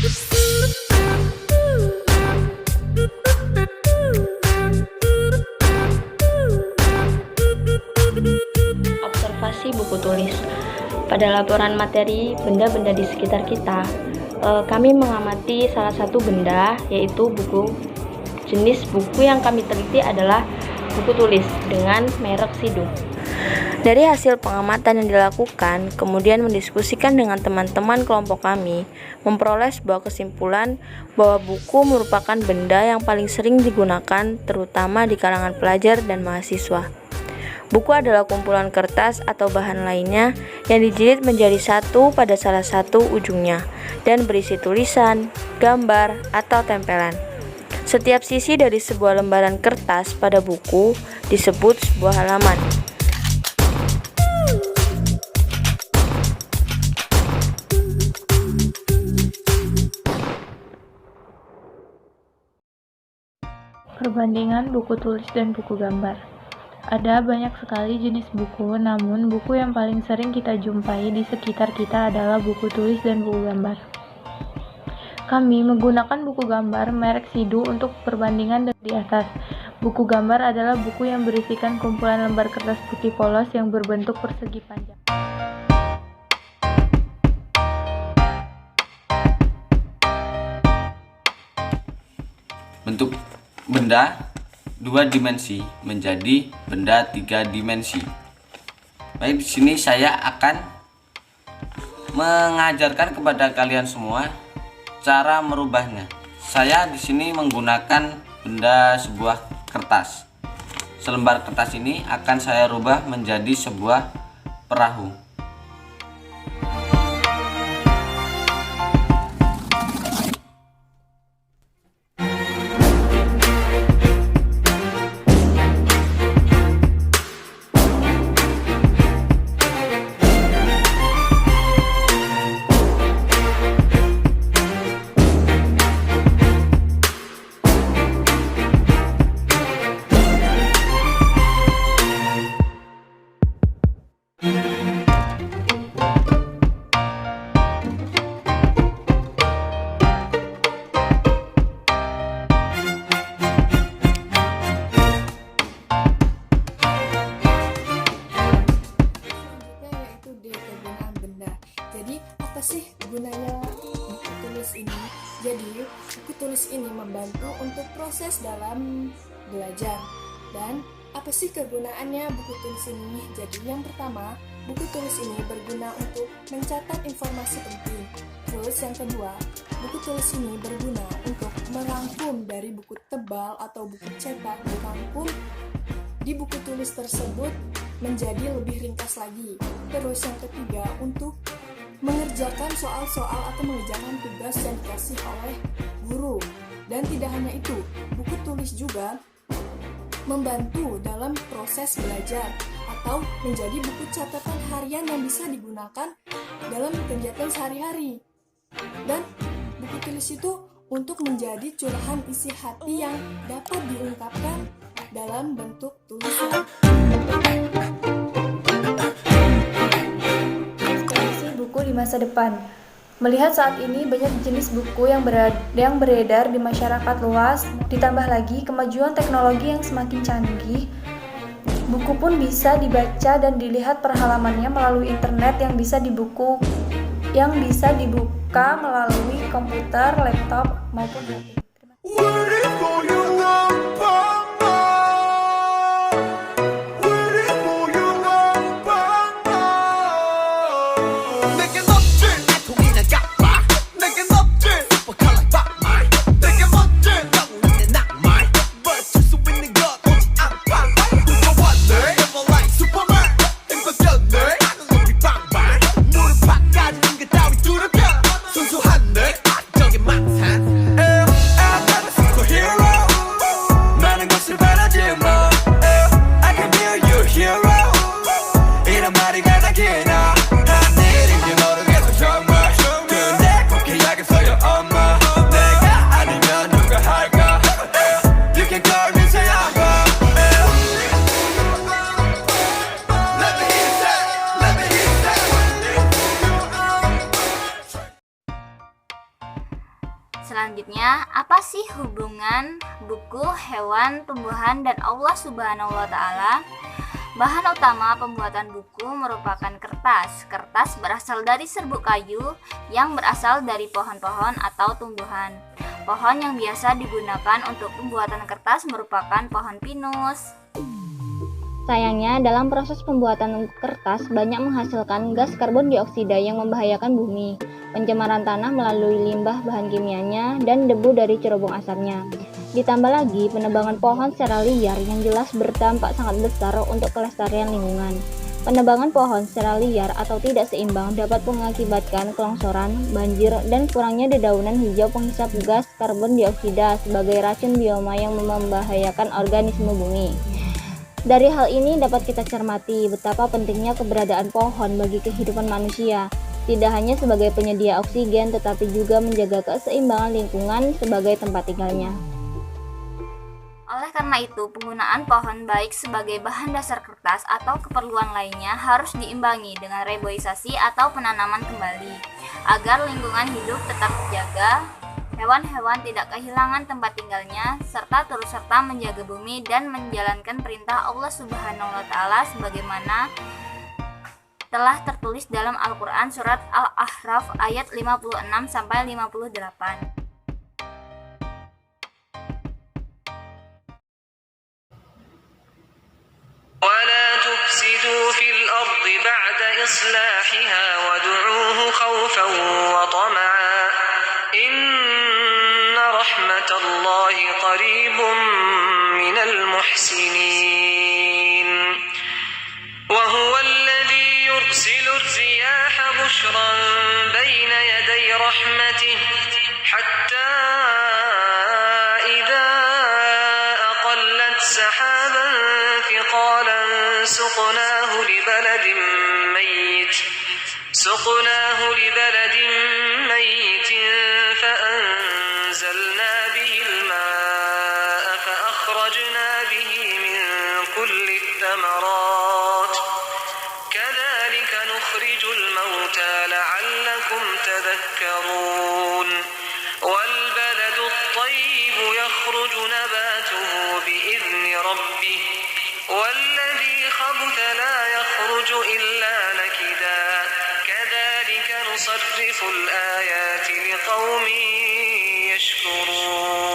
Observasi buku tulis. Pada laporan materi benda-benda di sekitar kita, kami mengamati salah satu benda, yaitu buku. Jenis buku yang kami teliti adalah buku tulis dengan merek Sidu. Dari hasil pengamatan yang dilakukan, kemudian mendiskusikan dengan teman-teman kelompok kami, memperoleh sebuah kesimpulan bahwa buku merupakan benda yang paling sering digunakan, terutama di kalangan pelajar dan mahasiswa. Buku adalah kumpulan kertas atau bahan lainnya yang dijilid menjadi satu pada salah satu ujungnya dan berisi tulisan, gambar, atau tempelan. Setiap sisi dari sebuah lembaran kertas pada buku disebut sebuah halaman. Perbandingan buku tulis dan buku gambar. Ada banyak sekali jenis buku, namun buku yang paling sering kita jumpai di sekitar kita adalah buku tulis dan buku gambar. Kami menggunakan buku gambar merek Sidu untuk perbandingan di atas. Buku gambar adalah buku yang berisikan kumpulan lembar kertas putih polos yang berbentuk persegi panjang. Bentuk benda 2 dimensi menjadi benda 3 dimensi. Baik, di sini saya akan mengajarkan kepada kalian semua cara merubahnya. Saya di sini menggunakan benda sebuah kertas. Selembar kertas ini akan saya rubah menjadi sebuah perahu. Apa sih gunanya buku tulis ini? Jadi, buku tulis ini membantu untuk proses dalam belajar. Dan apa sih kegunaannya buku tulis ini? Jadi, yang pertama, buku tulis ini berguna untuk mencatat informasi penting. Terus yang kedua, buku tulis ini berguna untuk merangkum dari buku tebal atau buku cetak, dirangkum di buku tulis tersebut menjadi lebih ringkas lagi. Terus yang ketiga, untuk mengerjakan soal-soal atau mengerjakan tugas yang dikasih oleh guru. Dan tidak hanya itu, buku tulis juga membantu dalam proses belajar atau menjadi buku catatan harian yang bisa digunakan dalam kegiatan sehari-hari. Dan buku tulis itu untuk menjadi curahan isi hati yang dapat diungkapkan dalam bentuk tulisan. Buku di masa depan. Melihat saat ini banyak jenis buku yang beredar di masyarakat luas, ditambah lagi kemajuan teknologi yang semakin canggih, buku pun bisa dibaca dan dilihat per halamannya melalui internet yang bisa dibuka melalui komputer, laptop, maupun HP. selanjutnya, apa sih hubungan buku, hewan, tumbuhan, dan Allah Subhanahu wa Ta'ala? Bahan utama pembuatan buku merupakan kertas. Kertas berasal dari serbuk kayu yang berasal dari pohon-pohon atau tumbuhan. Pohon yang biasa digunakan untuk pembuatan kertas merupakan pohon pinus. Sayangnya, dalam proses pembuatan kertas banyak menghasilkan gas karbon dioksida yang membahayakan bumi, pencemaran tanah melalui limbah bahan kimianya, dan debu dari cerobong asapnya. Ditambah lagi, penebangan pohon secara liar yang jelas berdampak sangat besar untuk kelestarian lingkungan. Penebangan pohon secara liar atau tidak seimbang dapat mengakibatkan kelongsoran, banjir, dan kurangnya dedaunan hijau penghisap gas karbon dioksida sebagai racun bioma yang membahayakan organisme bumi. Dari hal ini dapat kita cermati betapa pentingnya keberadaan pohon bagi kehidupan manusia, tidak hanya sebagai penyedia oksigen tetapi juga menjaga keseimbangan lingkungan sebagai tempat tinggalnya. Oleh karena itu, penggunaan pohon baik sebagai bahan dasar kertas atau keperluan lainnya harus diimbangi dengan reboisasi atau penanaman kembali, agar lingkungan hidup tetap terjaga, hewan-hewan tidak kehilangan tempat tinggalnya, serta turut serta menjaga bumi dan menjalankan perintah Allah Subhanahu wa Ta'ala sebagaimana telah tertulis dalam Al-Quran Surat Al-A'raf ayat 56-58. ولا تفسدوا في الأرض بعد إصلاحها وادعوه خوفا وطمعا إن رحمة الله قريب من المحسنين وهو الذي يرسل الرياح بشرا بين يدي رحمته حتى إذا أقلت سحابا ثقالا سقناه لبلد ميت فأنزلنا به الماء فأخرجنا به من كل الثمرات كذلك نخرج الموتى لعلكم تذكرون والبلد الطيب يخرج نباته بإذن ربه والذي خبث لا يخرج إلا نكدا كذلك نصرف الآيات لقوم يشكرون